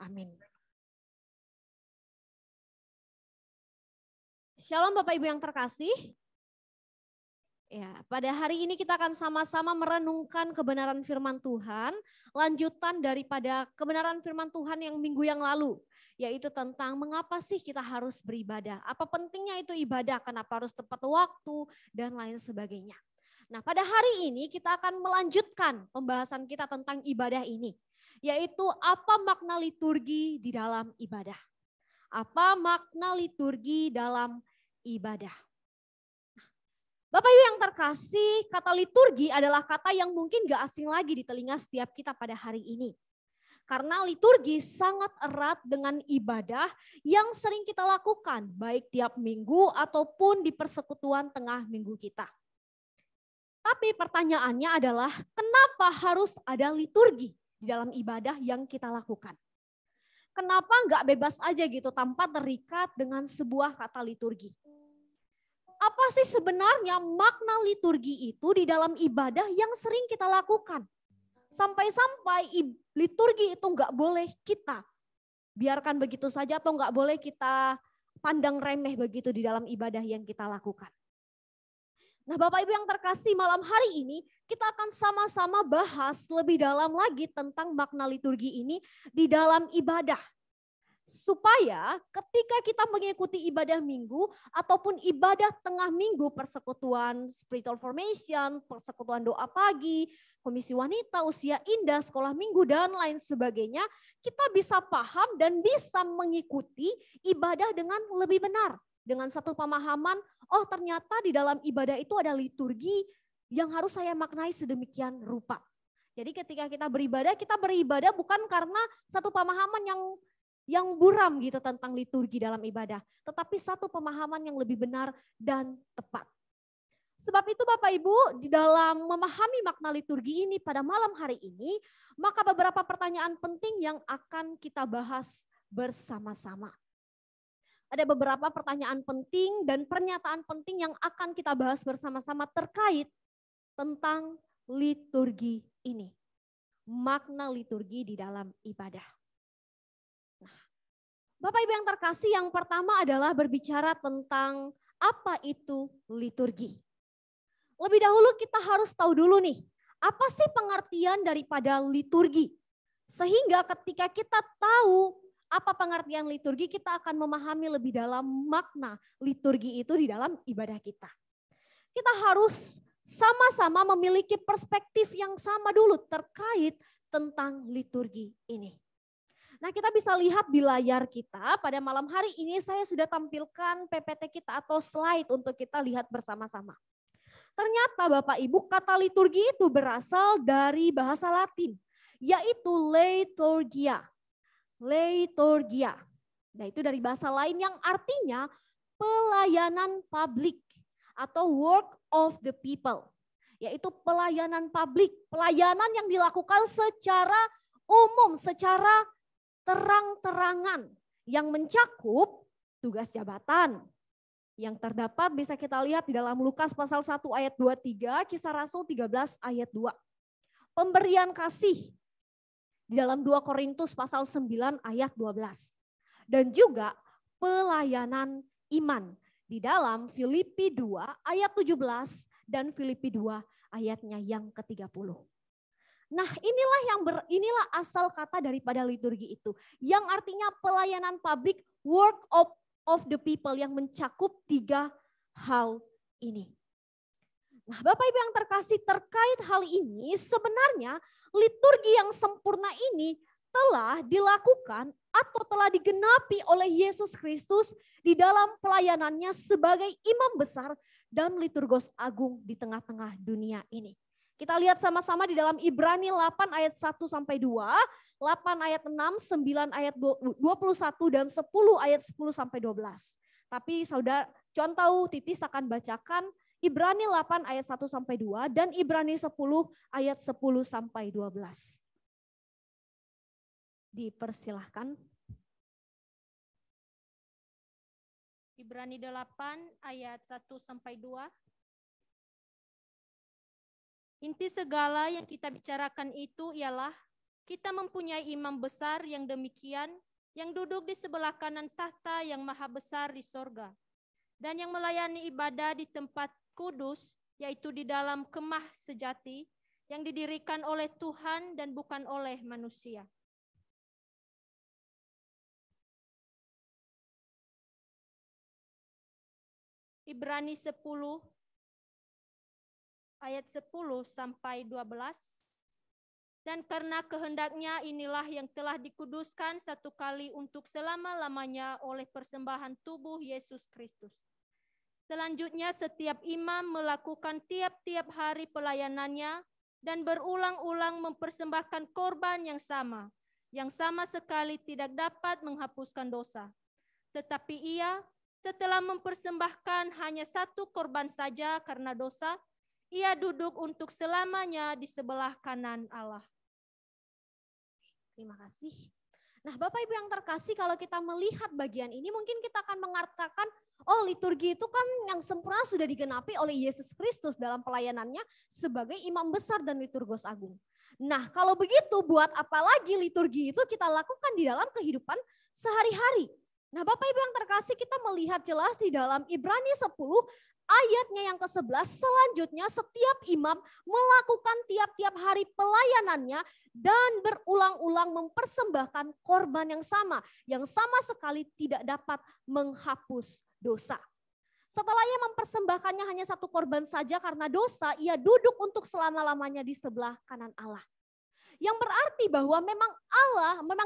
Amin. Shalom Bapak Ibu yang terkasih. Ya, pada hari ini kita akan sama-sama merenungkan kebenaran firman Tuhan, lanjutan daripada kebenaran firman Tuhan yang minggu yang lalu, yaitu tentang mengapa sih kita harus beribadah, apa pentingnya itu ibadah, kenapa harus tepat waktu, dan lain sebagainya. Nah, pada hari ini kita akan melanjutkan pembahasan kita tentang ibadah ini, yaitu apa makna liturgi di dalam ibadah. Apa makna liturgi dalam ibadah? Bapak Ibu yang terkasih, kata liturgi adalah kata yang mungkin gak asing lagi di telinga setiap kita pada hari ini. Karena liturgi sangat erat dengan ibadah yang sering kita lakukan, baik tiap minggu ataupun di persekutuan tengah minggu kita. Tapi pertanyaannya adalah, kenapa harus ada liturgi di dalam ibadah yang kita lakukan? Kenapa gak bebas aja gitu tanpa terikat dengan sebuah kata liturgi? Apa sih sebenarnya makna liturgi itu di dalam ibadah yang sering kita lakukan? Sampai-sampai liturgi itu nggak boleh kita biarkan begitu saja atau nggak boleh kita pandang remeh begitu di dalam ibadah yang kita lakukan. Nah Bapak Ibu yang terkasih, malam hari ini kita akan sama-sama bahas lebih dalam lagi tentang makna liturgi ini di dalam ibadah. Supaya ketika kita mengikuti ibadah minggu ataupun ibadah tengah minggu, persekutuan spiritual formation, persekutuan doa pagi, komisi wanita, usia indah, sekolah minggu dan lain sebagainya, kita bisa paham dan bisa mengikuti ibadah dengan lebih benar. Dengan satu pemahaman, oh ternyata di dalam ibadah itu ada liturgi yang harus saya maknai sedemikian rupa. Jadi ketika kita beribadah bukan karena satu pemahaman yang buram gitu tentang liturgi dalam ibadah, tetapi satu pemahaman yang lebih benar dan tepat. Sebab itu Bapak Ibu, di dalam memahami makna liturgi ini pada malam hari ini, maka beberapa pertanyaan penting yang akan kita bahas bersama-sama. Ada beberapa pertanyaan penting dan pernyataan penting yang akan kita bahas bersama-sama terkait tentang liturgi ini. Makna liturgi di dalam ibadah. Bapak Ibu yang terkasih, yang pertama adalah berbicara tentang apa itu liturgi. Lebih dahulu kita harus tahu dulu nih, apa sih pengertian daripada liturgi? Sehingga ketika kita tahu apa pengertian liturgi, kita akan memahami lebih dalam makna liturgi itu di dalam ibadah kita. Kita harus sama-sama memiliki perspektif yang sama dulu terkait tentang liturgi ini. Nah, kita bisa lihat di layar kita pada malam hari ini saya sudah tampilkan PPT kita atau slide untuk kita lihat bersama-sama. Ternyata Bapak Ibu, kata liturgi itu berasal dari bahasa Latin, yaitu liturgia. Liturgia. Nah, itu dari bahasa lain yang artinya pelayanan publik atau work of the people. Yaitu pelayanan publik, pelayanan yang dilakukan secara umum, secara terang-terangan yang mencakup tugas jabatan yang terdapat bisa kita lihat di dalam Lukas pasal 1 ayat 23, Kisah Rasul 13 ayat 2. Pemberian kasih di dalam 2 Korintus pasal 9 ayat 12. Dan juga pelayanan iman di dalam Filipi 2 ayat 17 dan Filipi 2 ayatnya yang ke-30. Nah, inilah asal kata daripada liturgi itu, yang artinya pelayanan publik, work of the people, yang mencakup 3 hal ini. Nah, Bapak Ibu yang terkasih, terkait hal ini sebenarnya liturgi yang sempurna ini telah dilakukan atau telah digenapi oleh Yesus Kristus di dalam pelayanannya sebagai imam besar dan liturgos agung di tengah-tengah dunia ini. Kita lihat sama-sama di dalam Ibrani 8 ayat 1 sampai 2, 8 ayat 6, 9 ayat 21 dan 10 ayat 10 sampai 12. Tapi Saudara contoh Titis akan bacakan Ibrani 8 ayat 1 sampai 2 dan Ibrani 10 ayat 10 sampai 12. Dipersilahkan. Ibrani 8 ayat 1 sampai 2. Inti segala yang kita bicarakan itu ialah Kita mempunyai imam besar yang demikian, yang duduk di sebelah kanan tahta yang maha besar di sorga, dan yang melayani ibadah di tempat kudus, yaitu di dalam kemah sejati, yang didirikan oleh Tuhan dan bukan oleh manusia. Ibrani 10 ayat 10 sampai 12. Dan karena kehendaknya inilah yang telah dikuduskan satu kali untuk selama-lamanya oleh persembahan tubuh Yesus Kristus. Selanjutnya setiap imam melakukan tiap-tiap hari pelayanannya dan berulang-ulang mempersembahkan korban yang sama sekali tidak dapat menghapuskan dosa. Tetapi ia setelah mempersembahkan hanya satu korban saja karena dosa, ia duduk untuk selamanya di sebelah kanan Allah. Terima kasih. Nah, Bapak Ibu yang terkasih, kalau kita melihat bagian ini mungkin kita akan mengatakan, oh liturgi itu kan yang sempurna sudah digenapi oleh Yesus Kristus dalam pelayanannya sebagai imam besar dan liturgos agung. Nah, kalau begitu buat apa lagi liturgi itu kita lakukan di dalam kehidupan sehari-hari? Nah, Bapak Ibu yang terkasih, kita melihat jelas di dalam Ibrani 10 ayatnya yang ke-11, selanjutnya setiap imam melakukan tiap-tiap hari pelayanannya dan berulang-ulang mempersembahkan korban yang sama sekali tidak dapat menghapus dosa. Setelah ia mempersembahkannya hanya satu korban saja karena dosa, ia duduk untuk selama-lamanya di sebelah kanan Allah. Yang berarti bahwa memang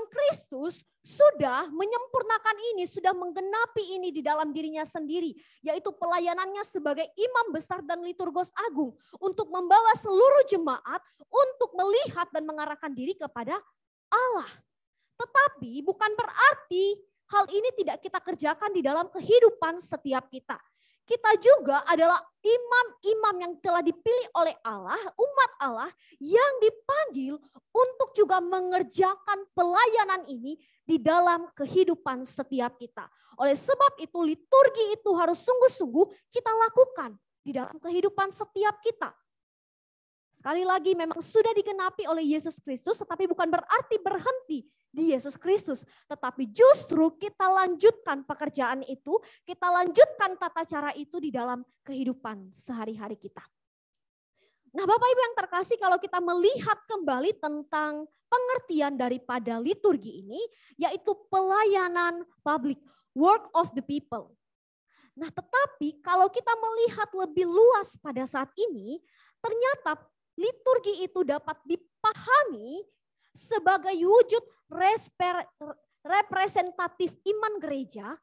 Kristus sudah menyempurnakan ini, sudah menggenapi ini di dalam dirinya sendiri, yaitu pelayanannya sebagai imam besar dan liturgos agung untuk membawa seluruh jemaat untuk melihat dan mengarahkan diri kepada Allah. Tetapi bukan berarti hal ini tidak kita kerjakan di dalam kehidupan setiap kita. Kita juga adalah imam-imam yang telah dipilih oleh Allah, umat Allah yang dipanggil untuk juga mengerjakan pelayanan ini di dalam kehidupan setiap kita. Oleh sebab itu liturgi itu harus sungguh-sungguh kita lakukan di dalam kehidupan setiap kita. Sekali lagi memang sudah digenapi oleh Yesus Kristus, tetapi bukan berarti berhenti di Yesus Kristus. Tetapi justru kita lanjutkan pekerjaan itu, kita lanjutkan tata cara itu di dalam kehidupan sehari-hari kita. Nah Bapak Ibu yang terkasih, kalau kita melihat kembali tentang pengertian daripada liturgi ini, yaitu pelayanan publik, work of the people. Nah tetapi kalau kita melihat lebih luas pada saat ini, ternyata liturgi itu dapat dipahami sebagai wujud representatif iman gereja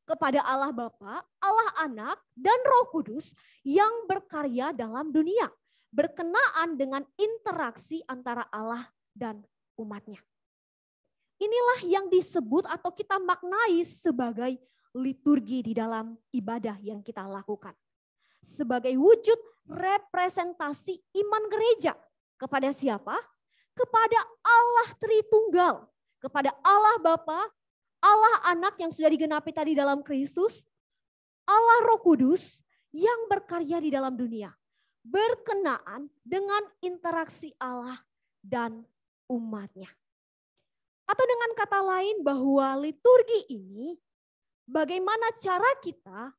kepada Allah Bapa, Allah Anak, dan Roh Kudus yang berkarya dalam dunia, berkenaan dengan interaksi antara Allah dan umatnya. Inilah yang disebut atau kita maknai sebagai liturgi di dalam ibadah yang kita lakukan. Sebagai wujud representasi iman gereja kepada siapa? Kepada Allah Tritunggal, kepada Allah Bapa, Allah Anak yang sudah digenapi tadi dalam Kristus, Allah Roh Kudus yang berkarya di dalam dunia, berkenaan dengan interaksi Allah dan umatnya. Atau dengan kata lain bahwa liturgi ini bagaimana cara kita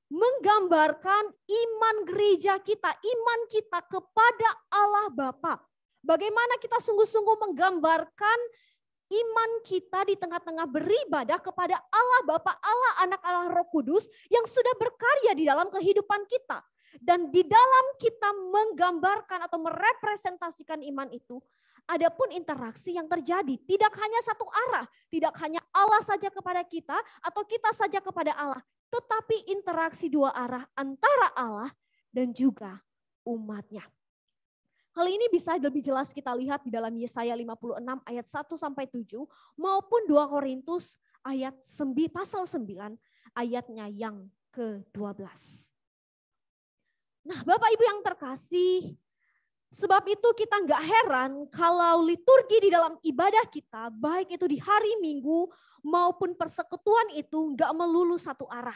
menggambarkan iman gereja kita, iman kita kepada Allah Bapa. Bagaimana kita sungguh-sungguh menggambarkan iman kita di tengah-tengah beribadah kepada Allah Bapa, Allah Anak, Allah Roh Kudus yang sudah berkarya di dalam kehidupan kita. Dan di dalam kita menggambarkan atau merepresentasikan iman itu, ada pun interaksi yang terjadi. Tidak hanya satu arah, tidak hanya Allah saja kepada kita atau kita saja kepada Allah. Tetapi interaksi dua arah antara Allah dan juga umatnya. Hal ini bisa lebih jelas kita lihat di dalam Yesaya 56 ayat 1-7 maupun 2 Korintus ayat pasal 9 ayatnya yang ke-12. Nah Bapak Ibu yang terkasih, sebab itu kita nggak heran kalau liturgi di dalam ibadah kita, baik itu di hari Minggu maupun persekutuan itu nggak melulu satu arah.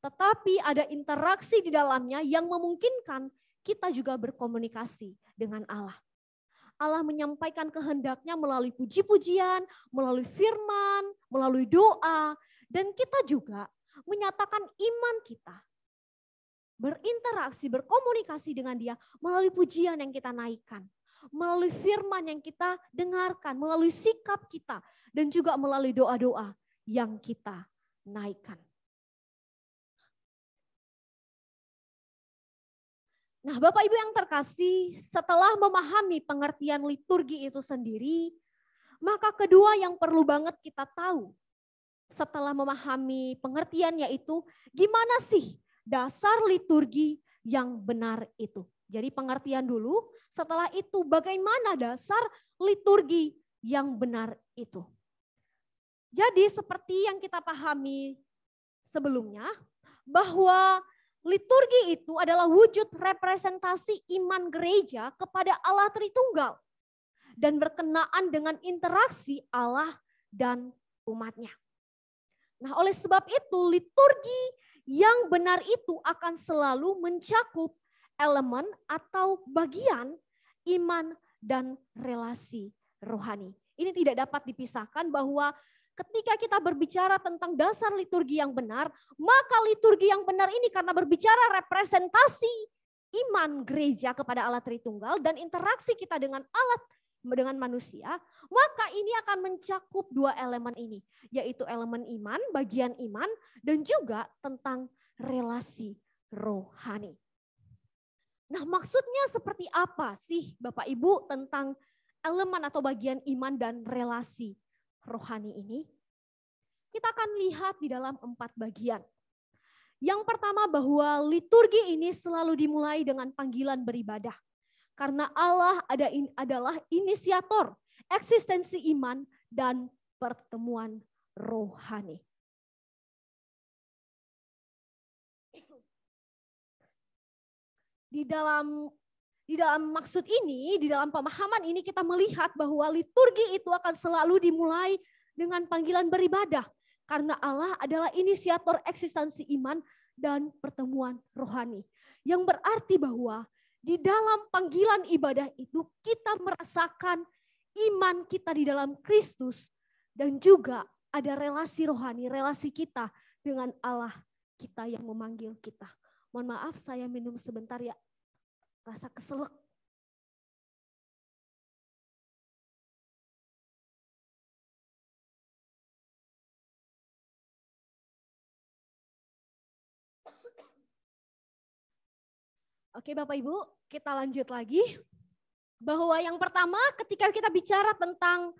Tetapi ada interaksi di dalamnya yang memungkinkan kita juga berkomunikasi dengan Allah. Allah menyampaikan kehendaknya melalui puji-pujian, melalui firman, melalui doa. Dan kita juga menyatakan iman kita. Berinteraksi, berkomunikasi dengan Dia melalui pujian yang kita naikkan. Melalui firman yang kita dengarkan, melalui sikap kita. Dan juga melalui doa-doa yang kita naikkan. Nah, Bapak Ibu yang terkasih, setelah memahami pengertian liturgi itu sendiri, maka kedua yang perlu banget kita tahu setelah memahami pengertian yaitu gimana sih dasar liturgi yang benar itu. Jadi pengertian dulu, setelah itu bagaimana dasar liturgi yang benar itu. Jadi seperti yang kita pahami sebelumnya, bahwa liturgi itu adalah wujud representasi iman gereja kepada Allah Tritunggal dan berkenaan dengan interaksi Allah dan umatnya. Nah, oleh sebab itu liturgi yang benar itu akan selalu mencakup elemen atau bagian iman dan relasi rohani. Ini tidak dapat dipisahkan bahwa ketika kita berbicara tentang dasar liturgi yang benar, maka liturgi yang benar ini karena berbicara representasi iman gereja kepada Allah Tritunggal dan interaksi kita dengan Allah, dengan manusia, maka ini akan mencakup dua elemen ini, yaitu elemen iman, bagian iman, dan juga tentang relasi rohani. Nah, maksudnya seperti apa sih Bapak Ibu tentang elemen atau bagian iman dan relasi rohani ini? Kita akan lihat di dalam 4 bagian. Yang pertama bahwa liturgi ini selalu dimulai dengan panggilan beribadah. Karena Allah adalah inisiator eksistensi iman dan pertemuan rohani. Di dalam maksud ini, di dalam pemahaman ini kita melihat bahwa liturgi itu akan selalu dimulai dengan panggilan beribadah. Karena Allah adalah inisiator eksistensi iman dan pertemuan rohani. Yang berarti bahwa di dalam panggilan ibadah itu kita merasakan iman kita di dalam Kristus. Dan juga ada relasi rohani, relasi kita dengan Allah kita yang memanggil kita. Mohon maaf saya minum sebentar ya, rasa keselak. Oke Bapak Ibu, kita lanjut lagi. Bahwa yang pertama ketika kita bicara tentang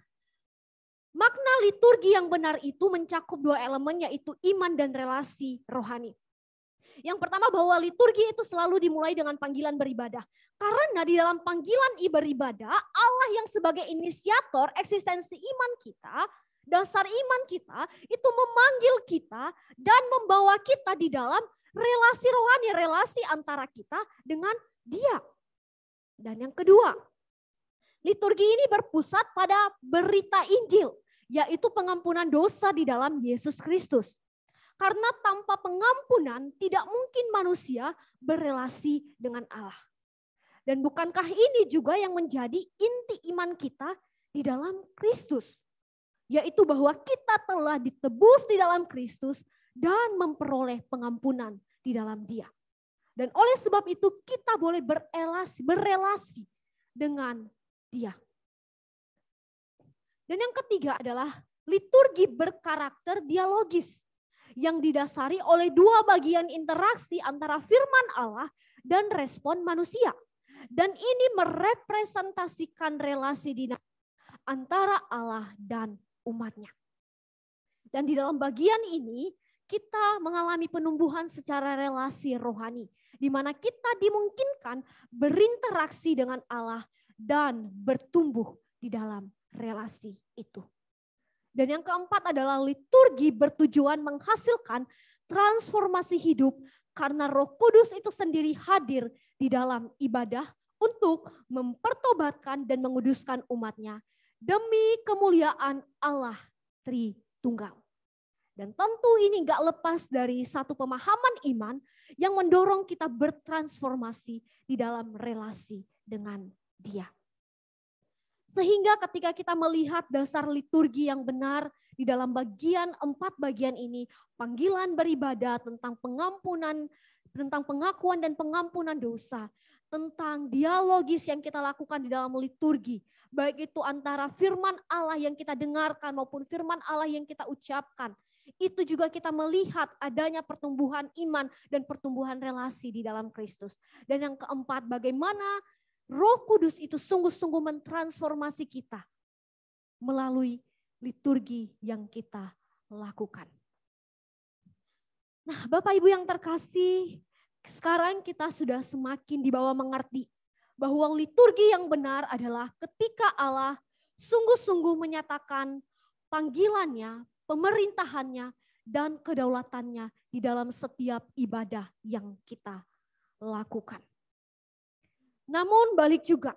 makna liturgi yang benar itu mencakup 2 elemen yaitu iman dan relasi rohani. Yang pertama bahwa liturgi itu selalu dimulai dengan panggilan beribadah. Karena di dalam panggilan beribadah, Allah yang sebagai inisiator eksistensi iman kita, dasar iman kita, itu memanggil kita dan membawa kita di dalam relasi rohani, relasi antara kita dengan Dia. Dan yang kedua, liturgi ini berpusat pada berita Injil, yaitu pengampunan dosa di dalam Yesus Kristus. Karena tanpa pengampunan tidak mungkin manusia berelasi dengan Allah. Dan bukankah ini juga yang menjadi inti iman kita di dalam Kristus? Yaitu bahwa kita telah ditebus di dalam Kristus dan memperoleh pengampunan di dalam Dia. Dan oleh sebab itu kita boleh berelasi dengan Dia. Dan yang ketiga adalah liturgi berkarakter dialogis yang didasari oleh 2 bagian interaksi antara firman Allah dan respon manusia. Dan ini merepresentasikan relasi dinamik antara Allah dan umatnya. Dan di dalam bagian ini kita mengalami penumbuhan secara relasi rohani, di mana kita dimungkinkan berinteraksi dengan Allah dan bertumbuh di dalam relasi itu. Dan yang keempat adalah liturgi bertujuan menghasilkan transformasi hidup karena Roh Kudus itu sendiri hadir di dalam ibadah untuk mempertobatkan dan menguduskan umatnya demi kemuliaan Allah Tritunggal. Dan tentu ini gak lepas dari satu pemahaman iman yang mendorong kita bertransformasi di dalam relasi dengan Dia. Sehingga ketika kita melihat dasar liturgi yang benar di dalam bagian 4 bagian ini, panggilan beribadah tentang pengampunan, tentang pengakuan dan pengampunan dosa, tentang dialogis yang kita lakukan di dalam liturgi, baik itu antara firman Allah yang kita dengarkan maupun firman Allah yang kita ucapkan, itu juga kita melihat adanya pertumbuhan iman dan pertumbuhan relasi di dalam Kristus. Dan yang keempat, bagaimana Roh Kudus itu sungguh-sungguh mentransformasi kita melalui liturgi yang kita lakukan. Nah, Bapak Ibu yang terkasih, sekarang kita sudah semakin dibawa mengerti bahwa liturgi yang benar adalah ketika Allah sungguh-sungguh menyatakan panggilannya, pemerintahannya, dan kedaulatannya di dalam setiap ibadah yang kita lakukan. Namun balik juga,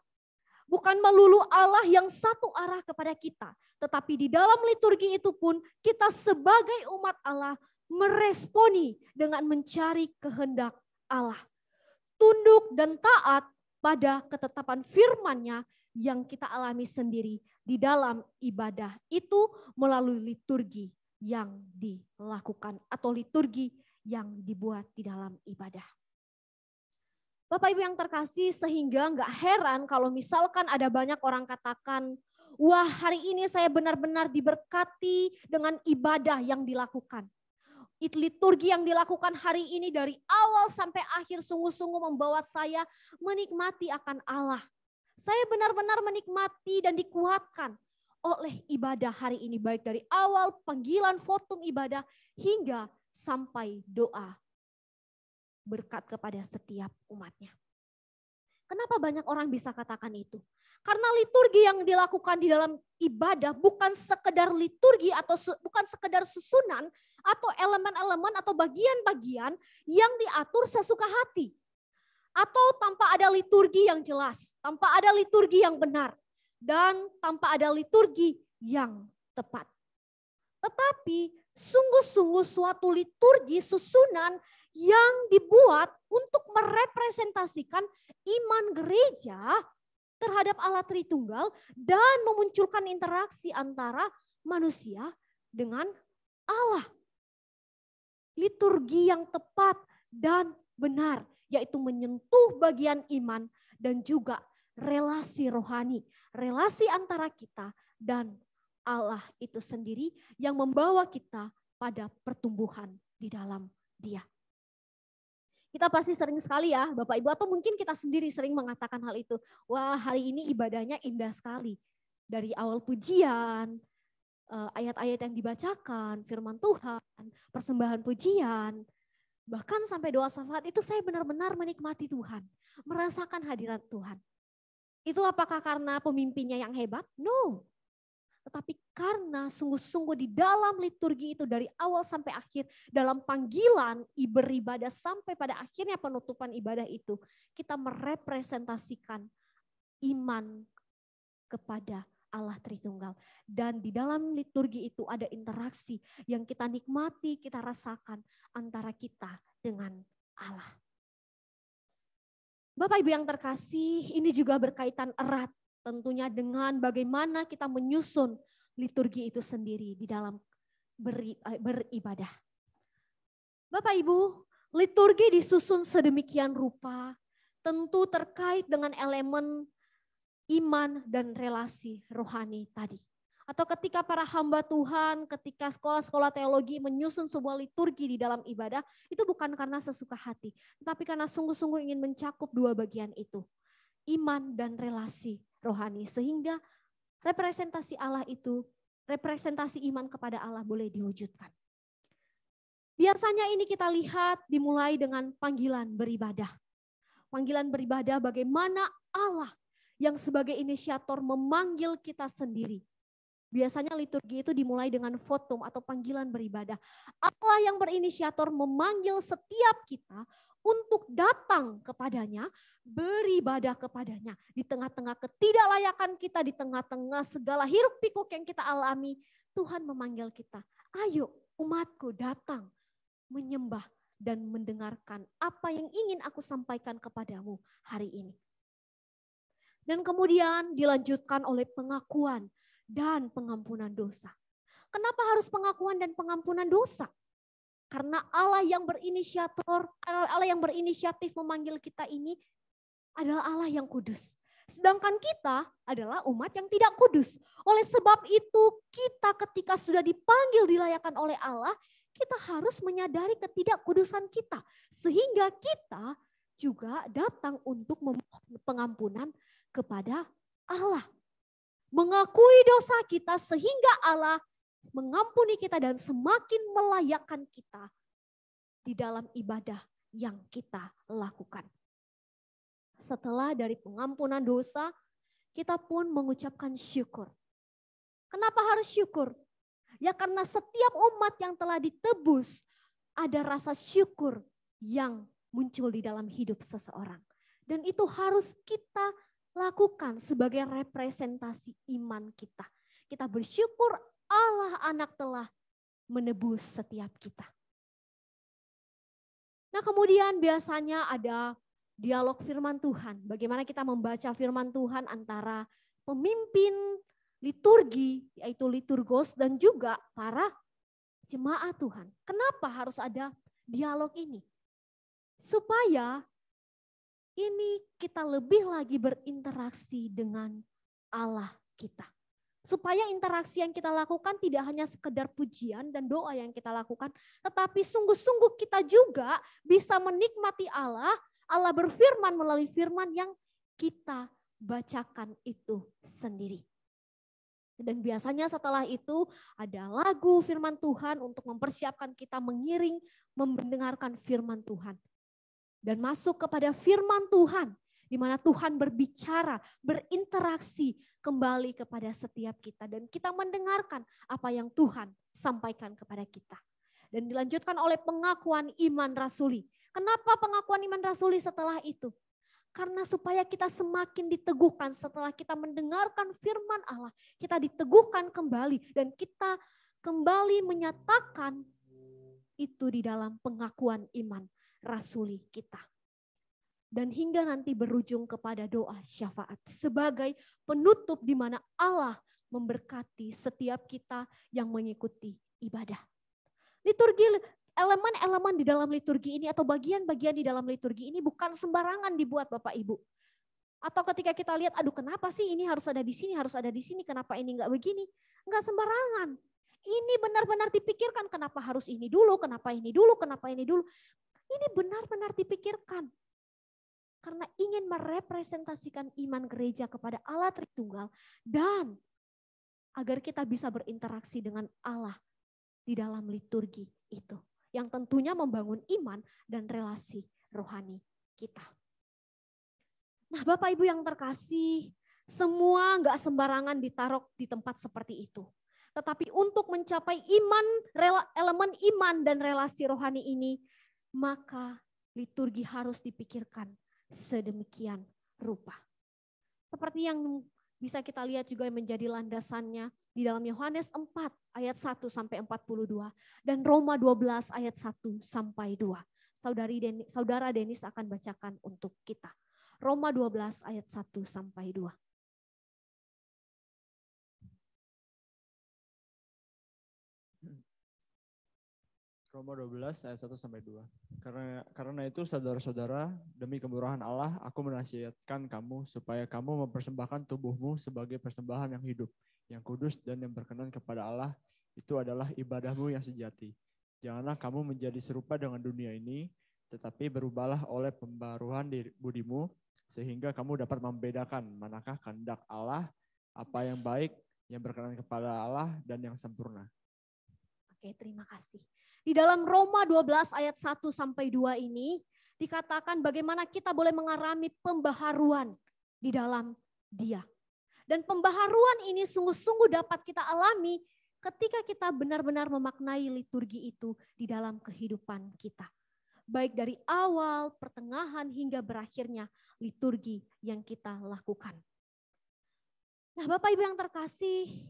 bukan melulu Allah yang satu arah kepada kita, tetapi di dalam liturgi itu pun kita sebagai umat Allah meresponi dengan mencari kehendak Allah. Tunduk dan taat pada ketetapan firman-Nya yang kita alami sendiri di dalam ibadah itu melalui liturgi yang dilakukan atau liturgi yang dibuat di dalam ibadah. Bapak Ibu yang terkasih, sehingga nggak heran kalau misalkan ada banyak orang katakan, wah hari ini saya benar-benar diberkati dengan ibadah yang dilakukan. Liturgi yang dilakukan hari ini dari awal sampai akhir sungguh-sungguh membawa saya menikmati akan Allah. Saya benar-benar menikmati dan dikuatkan oleh ibadah hari ini, baik dari awal panggilan votum ibadah hingga sampai doa berkat kepada setiap umatnya. Kenapa banyak orang bisa katakan itu? Karena liturgi yang dilakukan di dalam ibadah bukan sekedar liturgi atau bukan sekedar susunan atau elemen-elemen atau bagian-bagian yang diatur sesuka hati. Atau tanpa ada liturgi yang jelas, tanpa ada liturgi yang benar, dan tanpa ada liturgi yang tepat. Tetapi sungguh-sungguh suatu liturgi susunan yang dibuat untuk merepresentasikan iman gereja terhadap Allah Tritunggal dan memunculkan interaksi antara manusia dengan Allah. Liturgi yang tepat dan benar, yaitu menyentuh bagian iman dan juga relasi rohani, relasi antara kita dan Allah itu sendiri yang membawa kita pada pertumbuhan di dalam Dia. Kita pasti sering sekali ya Bapak Ibu, atau mungkin kita sendiri sering mengatakan hal itu. Wah, hari ini ibadahnya indah sekali. Dari awal pujian, ayat-ayat yang dibacakan, firman Tuhan, persembahan pujian, bahkan sampai doa syafaat itu saya benar-benar menikmati Tuhan, merasakan hadirat Tuhan. Itu apakah karena pemimpinnya yang hebat? No. Tetapi karena sungguh-sungguh di dalam liturgi itu dari awal sampai akhir, dalam panggilan beribadah sampai pada akhirnya penutupan ibadah itu, kita merepresentasikan iman kepada Allah Tritunggal. Dan di dalam liturgi itu ada interaksi yang kita nikmati, kita rasakan antara kita dengan Allah. Bapak Ibu yang terkasih, ini juga berkaitan erat tentunya dengan bagaimana kita menyusun liturgi itu sendiri di dalam beribadah. Bapak Ibu, liturgi disusun sedemikian rupa, tentu terkait dengan elemen iman dan relasi rohani tadi. Atau ketika para hamba Tuhan, ketika sekolah-sekolah teologi menyusun sebuah liturgi di dalam ibadah, itu bukan karena sesuka hati, tetapi karena sungguh-sungguh ingin mencakup dua bagian itu, iman dan relasi rohani, sehingga representasi Allah itu, representasi iman kepada Allah boleh diwujudkan. Biasanya ini kita lihat dimulai dengan panggilan beribadah. Panggilan beribadah bagaimana Allah yang sebagai inisiator memanggil kita sendiri. Biasanya liturgi itu dimulai dengan votum atau panggilan beribadah. Allah yang berinisiator memanggil setiap kita untuk datang kepadanya, beribadah kepadanya. Di tengah-tengah ketidaklayakan kita, di tengah-tengah segala hiruk pikuk yang kita alami, Tuhan memanggil kita. Ayo umatku datang menyembah dan mendengarkan apa yang ingin aku sampaikan kepadamu hari ini. Dan kemudian dilanjutkan oleh pengakuan dan pengampunan dosa. Kenapa harus pengakuan dan pengampunan dosa? Karena Allah yang berinisiatif memanggil kita ini adalah Allah yang kudus. Sedangkan kita adalah umat yang tidak kudus. Oleh sebab itu kita ketika sudah dipanggil dilayakan oleh Allah, kita harus menyadari ketidakkudusan kita. Sehingga kita juga datang untuk memohon pengampunan kepada Allah. Mengakui dosa kita sehingga Allah mengampuni kita dan semakin melayakkan kita di dalam ibadah yang kita lakukan. Setelah dari pengampunan dosa, kita pun mengucapkan syukur. Kenapa harus syukur? Ya karena setiap umat yang telah ditebus, ada rasa syukur yang muncul di dalam hidup seseorang. Dan itu harus kita lakukan sebagai representasi iman kita. Kita bersyukur Allah anak telah menebus setiap kita. Nah kemudian biasanya ada dialog firman Tuhan. Bagaimana kita membaca firman Tuhan antara pemimpin liturgi, yaitu liturgos, dan juga para jemaat Tuhan. Kenapa harus ada dialog ini? Supaya ini kita lebih lagi berinteraksi dengan Allah kita. Supaya interaksi yang kita lakukan tidak hanya sekedar pujian dan doa yang kita lakukan, tetapi sungguh-sungguh kita juga bisa menikmati Allah. Allah berfirman melalui firman yang kita bacakan itu sendiri. Dan biasanya setelah itu ada lagu firman Tuhan untuk mempersiapkan kita mengiring, mendengarkan firman Tuhan. Dan masuk kepada firman Tuhan, di mana Tuhan berbicara, berinteraksi kembali kepada setiap kita. Dan kita mendengarkan apa yang Tuhan sampaikan kepada kita. Dan dilanjutkan oleh pengakuan iman rasuli. Kenapa pengakuan iman rasuli setelah itu? Karena supaya kita semakin diteguhkan setelah kita mendengarkan firman Allah. Kita diteguhkan kembali dan kita kembali menyatakan itu di dalam pengakuan iman rasuli kita. Dan hingga nanti berujung kepada doa syafaat sebagai penutup di mana Allah memberkati setiap kita yang mengikuti ibadah. Liturgi, elemen-elemen di dalam liturgi ini atau bagian-bagian di dalam liturgi ini bukan sembarangan dibuat Bapak Ibu. Atau ketika kita lihat, aduh kenapa sih ini harus ada di sini, harus ada di sini, kenapa ini enggak begini? Enggak sembarangan. Ini benar-benar dipikirkan, kenapa harus ini dulu, kenapa ini dulu, kenapa ini dulu. Ini benar-benar dipikirkan. Karena ingin merepresentasikan iman gereja kepada Allah Tritunggal dan agar kita bisa berinteraksi dengan Allah di dalam liturgi itu. Yang tentunya membangun iman dan relasi rohani kita. Nah Bapak Ibu yang terkasih, semua enggak sembarangan ditaruh di tempat seperti itu. Tetapi untuk mencapai iman, elemen iman dan relasi rohani ini, maka liturgi harus dipikirkan sedemikian rupa. Seperti yang bisa kita lihat juga yang menjadi landasannya di dalam Yohanes 4 ayat 1 sampai 42 dan Roma 12 ayat 1 sampai 2. Saudara Denis akan bacakan untuk kita. Roma 12 ayat 1 sampai 2. Roma 12 ayat 1 sampai 2. Karena itu saudara-saudara, demi kemurahan Allah, aku menasihatkan kamu supaya kamu mempersembahkan tubuhmu sebagai persembahan yang hidup, yang kudus dan yang berkenan kepada Allah. Itu adalah ibadahmu yang sejati. Janganlah kamu menjadi serupa dengan dunia ini, tetapi berubahlah oleh pembaruan budimu, sehingga kamu dapat membedakan manakah kehendak Allah, apa yang baik, yang berkenan kepada Allah, dan yang sempurna. Oke, terima kasih. Di dalam Roma 12 ayat 1 sampai 2 ini dikatakan bagaimana kita boleh mengalami pembaharuan di dalam Dia. Dan pembaharuan ini sungguh-sungguh dapat kita alami ketika kita benar-benar memaknai liturgi itu di dalam kehidupan kita. Baik dari awal, pertengahan hingga berakhirnya liturgi yang kita lakukan. Nah, Bapak Ibu yang terkasih,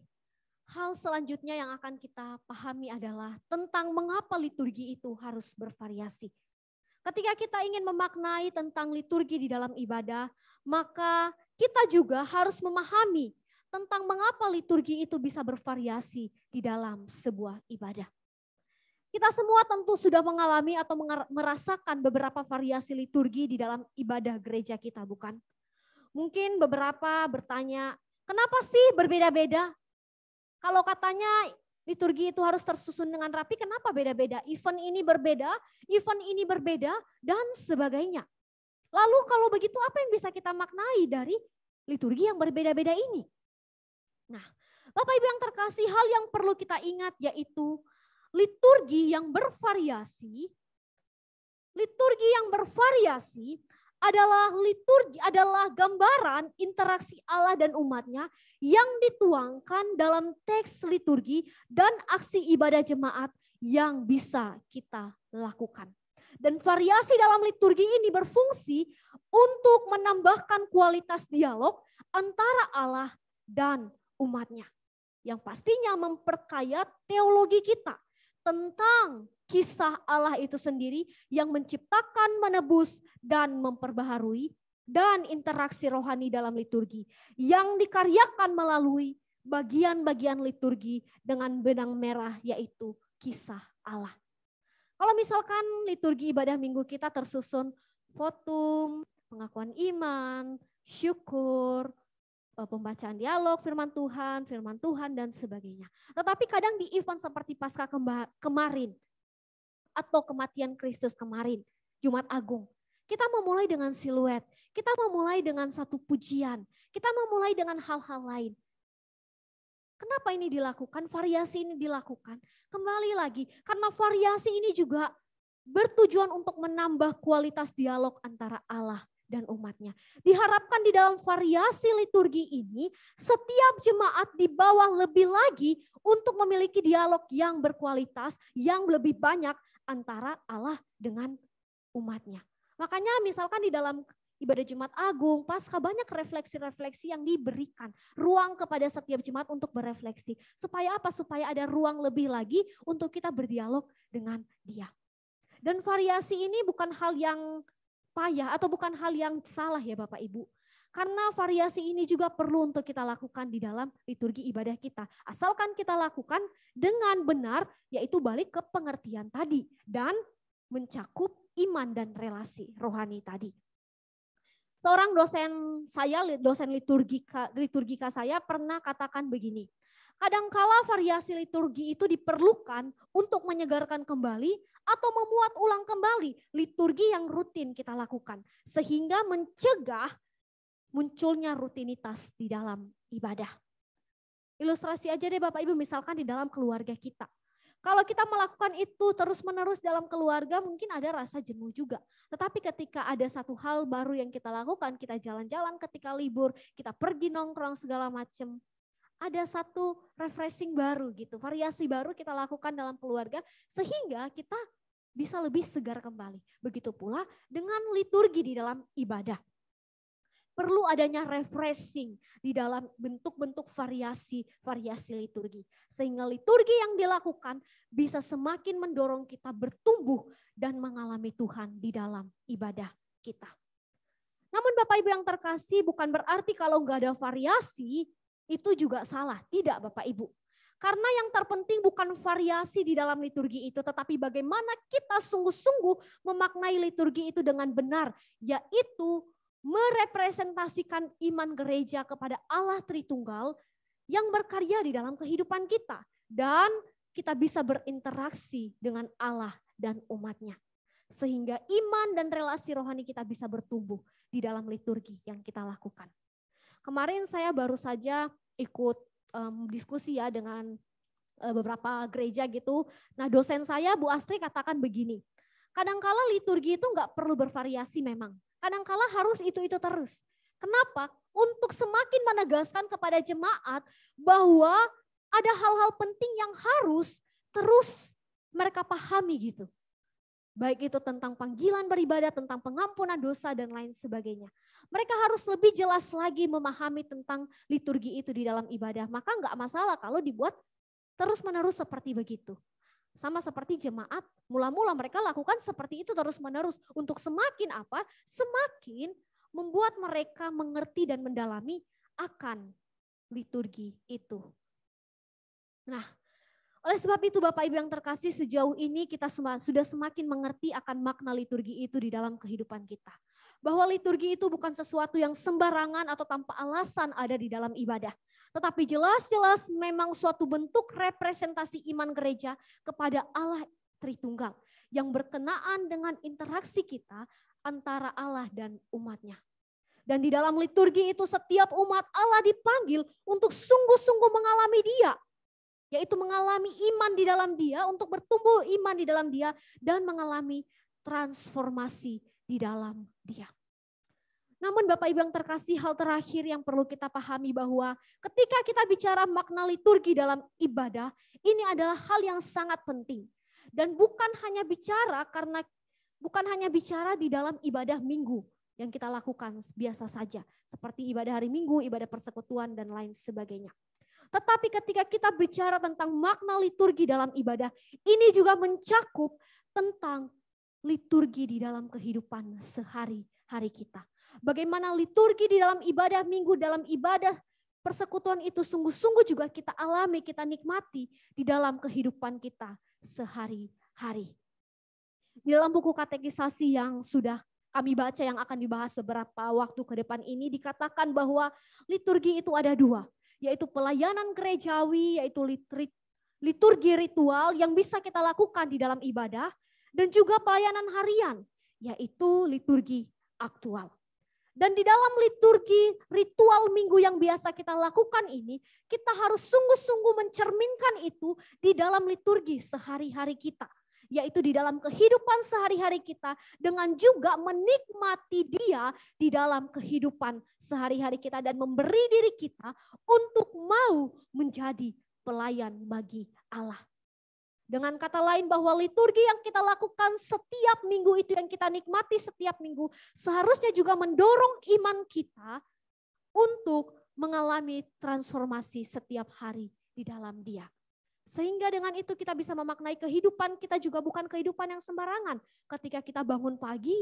hal selanjutnya yang akan kita pahami adalah tentang mengapa liturgi itu harus bervariasi. Ketika kita ingin memaknai tentang liturgi di dalam ibadah, maka kita juga harus memahami tentang mengapa liturgi itu bisa bervariasi di dalam sebuah ibadah. Kita semua tentu sudah mengalami atau merasakan beberapa variasi liturgi di dalam ibadah gereja kita, bukan? Mungkin beberapa bertanya, kenapa sih berbeda-beda? Kalau katanya liturgi itu harus tersusun dengan rapi, kenapa beda-beda? Event ini berbeda, dan sebagainya. Lalu kalau begitu apa yang bisa kita maknai dari liturgi yang berbeda-beda ini? Nah, Bapak Ibu yang terkasih, hal yang perlu kita ingat yaitu liturgi yang bervariasi adalah gambaran interaksi Allah dan umatnya yang dituangkan dalam teks liturgi dan aksi ibadah jemaat yang bisa kita lakukan. Dan variasi dalam liturgi ini berfungsi untuk menambahkan kualitas dialog antara Allah dan umatnya. Yang pastinya memperkaya teologi kita tentang kisah Allah itu sendiri yang menciptakan, menebus, dan memperbaharui, dan interaksi rohani dalam liturgi yang dikaryakan melalui bagian-bagian liturgi dengan benang merah yaitu kisah Allah. Kalau misalkan liturgi ibadah minggu kita tersusun votum, pengakuan iman, syukur, pembacaan dialog, firman Tuhan dan sebagainya. Tetapi kadang di event seperti Paskah kemarin atau kematian Kristus kemarin, Jumat Agung, kita memulai dengan siluet, kita memulai dengan satu pujian, kita memulai dengan hal-hal lain. Kenapa ini dilakukan? Variasi ini dilakukan. Kembali lagi, karena variasi ini juga bertujuan untuk menambah kualitas dialog antara Allah dan umatnya. Diharapkan di dalam variasi liturgi ini, setiap jemaat dibawa lebih lagi untuk memiliki dialog yang berkualitas, yang lebih banyak antara Allah dengan umatnya. Makanya misalkan di dalam ibadah Jumat Agung, Paskah, banyak refleksi-refleksi yang diberikan. Ruang kepada setiap jemaat untuk berefleksi. Supaya apa? Supaya ada ruang lebih lagi untuk kita berdialog dengan Dia. Dan variasi ini bukan hal yang payah atau bukan hal yang salah ya Bapak Ibu. Karena variasi ini juga perlu untuk kita lakukan di dalam liturgi ibadah kita. Asalkan kita lakukan dengan benar, yaitu balik ke pengertian tadi. Dan mencakup iman dan relasi rohani tadi. Seorang dosen liturgika saya pernah katakan begini. Kadangkala variasi liturgi itu diperlukan untuk menyegarkan kembali atau memuat ulang kembali liturgi yang rutin kita lakukan. Sehingga mencegah munculnya rutinitas di dalam ibadah. Ilustrasi aja deh Bapak Ibu, misalkan di dalam keluarga kita. Kalau kita melakukan itu terus-menerus dalam keluarga mungkin ada rasa jenuh juga. Tetapi ketika ada satu hal baru yang kita lakukan, kita jalan-jalan ketika libur, kita pergi nongkrong segala macam. Ada satu refreshing baru gitu, variasi baru kita lakukan dalam keluarga sehingga kita bisa lebih segar kembali. Begitu pula dengan liturgi di dalam ibadah. Perlu adanya refreshing di dalam bentuk-bentuk variasi liturgi. Sehingga liturgi yang dilakukan bisa semakin mendorong kita bertumbuh dan mengalami Tuhan di dalam ibadah kita. Namun Bapak Ibu yang terkasih, bukan berarti kalau nggak ada variasi itu juga salah. Tidak Bapak Ibu. Karena yang terpenting bukan variasi di dalam liturgi itu, tetapi bagaimana kita sungguh-sungguh memaknai liturgi itu dengan benar, yaitu merepresentasikan iman gereja kepada Allah Tritunggal yang berkarya di dalam kehidupan kita. Dan kita bisa berinteraksi dengan Allah dan umatnya. Sehingga iman dan relasi rohani kita bisa bertumbuh di dalam liturgi yang kita lakukan. Kemarin saya baru saja ikut diskusi ya dengan beberapa gereja gitu. Nah dosen saya Bu Astri katakan begini, kadangkala liturgi itu nggak perlu bervariasi memang. Kadangkala harus itu-itu terus. Kenapa? Untuk semakin menegaskan kepada jemaat bahwa ada hal-hal penting yang harus terus mereka pahami gitu. Baik itu tentang panggilan beribadah, tentang pengampunan dosa dan lain sebagainya. Mereka harus lebih jelas lagi memahami tentang liturgi itu di dalam ibadah. Maka enggak masalah kalau dibuat terus-menerus seperti begitu. Sama seperti jemaat, mula-mula mereka lakukan seperti itu terus-menerus. Untuk semakin apa? Semakin membuat mereka mengerti dan mendalami akan liturgi itu. Nah, oleh sebab itu Bapak Ibu yang terkasih, sejauh ini kita sudah semakin mengerti akan makna liturgi itu di dalam kehidupan kita. Bahwa liturgi itu bukan sesuatu yang sembarangan atau tanpa alasan ada di dalam ibadah. Tetapi jelas-jelas memang suatu bentuk representasi iman gereja kepada Allah Tritunggal yang berkenaan dengan interaksi kita antara Allah dan umatnya. Dan di dalam liturgi itu setiap umat Allah dipanggil untuk sungguh-sungguh mengalami Dia. Yaitu mengalami iman di dalam Dia, untuk bertumbuh iman di dalam Dia, dan mengalami transformasi di dalam Dia. Namun Bapak Ibu yang terkasih, hal terakhir yang perlu kita pahami bahwa ketika kita bicara makna liturgi dalam ibadah, ini adalah hal yang sangat penting. Dan bukan hanya bicara di dalam ibadah minggu yang kita lakukan biasa saja, seperti ibadah hari Minggu, ibadah persekutuan, dan lain sebagainya. Tetapi ketika kita bicara tentang makna liturgi dalam ibadah, ini juga mencakup tentang liturgi di dalam kehidupan sehari-hari kita. Bagaimana liturgi di dalam ibadah minggu, dalam ibadah persekutuan itu sungguh-sungguh juga kita alami, kita nikmati di dalam kehidupan kita sehari-hari. Di dalam buku katekisasi yang sudah kami baca, yang akan dibahas beberapa waktu ke depan ini, dikatakan bahwa liturgi itu ada dua, yaitu pelayanan gerejawi, yaitu liturgi ritual yang bisa kita lakukan di dalam ibadah, dan juga pelayanan harian, yaitu liturgi aktual. Dan di dalam liturgi ritual minggu yang biasa kita lakukan ini, kita harus sungguh-sungguh mencerminkan itu di dalam liturgi sehari-hari kita. Yaitu di dalam kehidupan sehari-hari kita, dengan juga menikmati Dia di dalam kehidupan sehari-hari kita, dan memberi diri kita untuk mau menjadi pelayan bagi Allah. Dengan kata lain, bahwa liturgi yang kita lakukan setiap minggu itu, yang kita nikmati setiap minggu, seharusnya juga mendorong iman kita untuk mengalami transformasi setiap hari di dalam Dia. Sehingga dengan itu kita bisa memaknai kehidupan kita juga bukan kehidupan yang sembarangan. Ketika kita bangun pagi,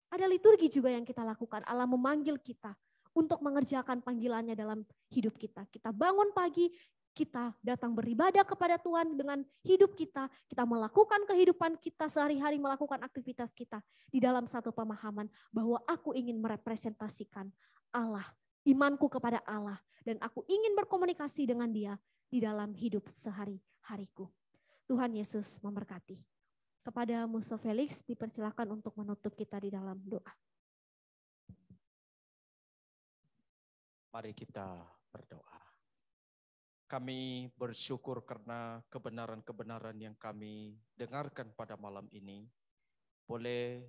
ada liturgi juga yang kita lakukan. Allah memanggil kita untuk mengerjakan panggilannya dalam hidup kita. Kita bangun pagi, kita datang beribadah kepada Tuhan dengan hidup kita. Kita melakukan kehidupan kita sehari-hari, melakukan aktivitas kita di dalam satu pemahaman bahwa aku ingin merepresentasikan Allah, imanku kepada Allah, dan aku ingin berkomunikasi dengan Dia di dalam hidup sehari-hariku. Tuhan Yesus memberkati. Kepada Musa Felix dipersilakan untuk menutup kita di dalam doa. Mari kita berdoa. Kami bersyukur karena kebenaran-kebenaran yang kami dengarkan pada malam ini boleh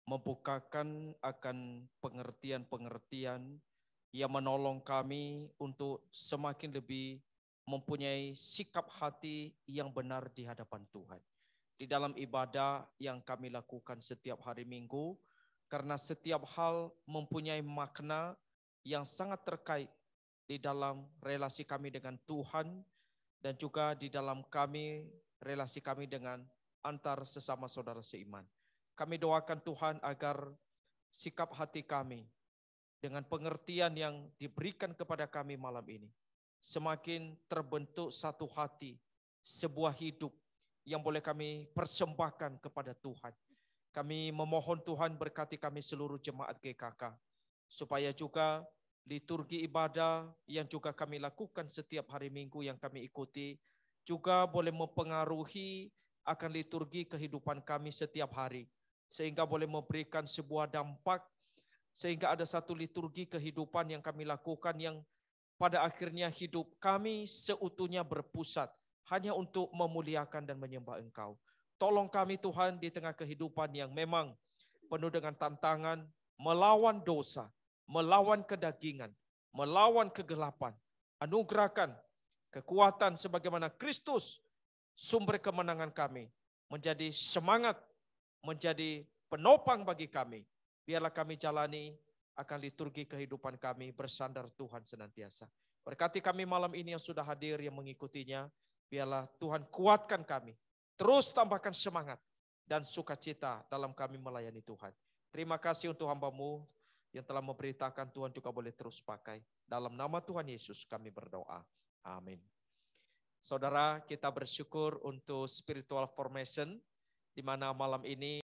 membukakan akan pengertian-pengertian yang menolong kami untuk semakin lebih mempunyai sikap hati yang benar di hadapan Tuhan. Di dalam ibadah yang kami lakukan setiap hari Minggu, karena setiap hal mempunyai makna yang sangat terkait di dalam relasi kami dengan Tuhan, dan juga di dalam relasi kami dengan antar sesama saudara seiman. Kami doakan Tuhan agar sikap hati kami dengan pengertian yang diberikan kepada kami malam ini semakin terbentuk satu hati, sebuah hidup yang boleh kami persembahkan kepada Tuhan. Kami memohon Tuhan berkati kami seluruh jemaat GKK, supaya juga liturgi ibadah yang juga kami lakukan setiap hari Minggu yang kami ikuti juga boleh mempengaruhi akan liturgi kehidupan kami setiap hari, sehingga boleh memberikan sebuah dampak, sehingga ada satu liturgi kehidupan yang kami lakukan yang pada akhirnya hidup kami seutuhnya berpusat hanya untuk memuliakan dan menyembah Engkau. Tolong kami Tuhan di tengah kehidupan yang memang penuh dengan tantangan, melawan dosa, melawan kedagingan, melawan kegelapan. Anugerahkan kekuatan sebagaimana Kristus, sumber kemenangan kami, menjadi semangat, menjadi penopang bagi kami. Biarlah kami jalani akan liturgi kehidupan kami bersandar Tuhan senantiasa. Berkati kami malam ini yang sudah hadir, yang mengikutinya. Biarlah Tuhan kuatkan kami. Terus tambahkan semangat dan sukacita dalam kami melayani Tuhan. Terima kasih untuk hamba-Mu yang telah memberitakan, Tuhan juga boleh terus pakai. Dalam nama Tuhan Yesus kami berdoa. Amin. Saudara, kita bersyukur untuk spiritual formation, di mana malam ini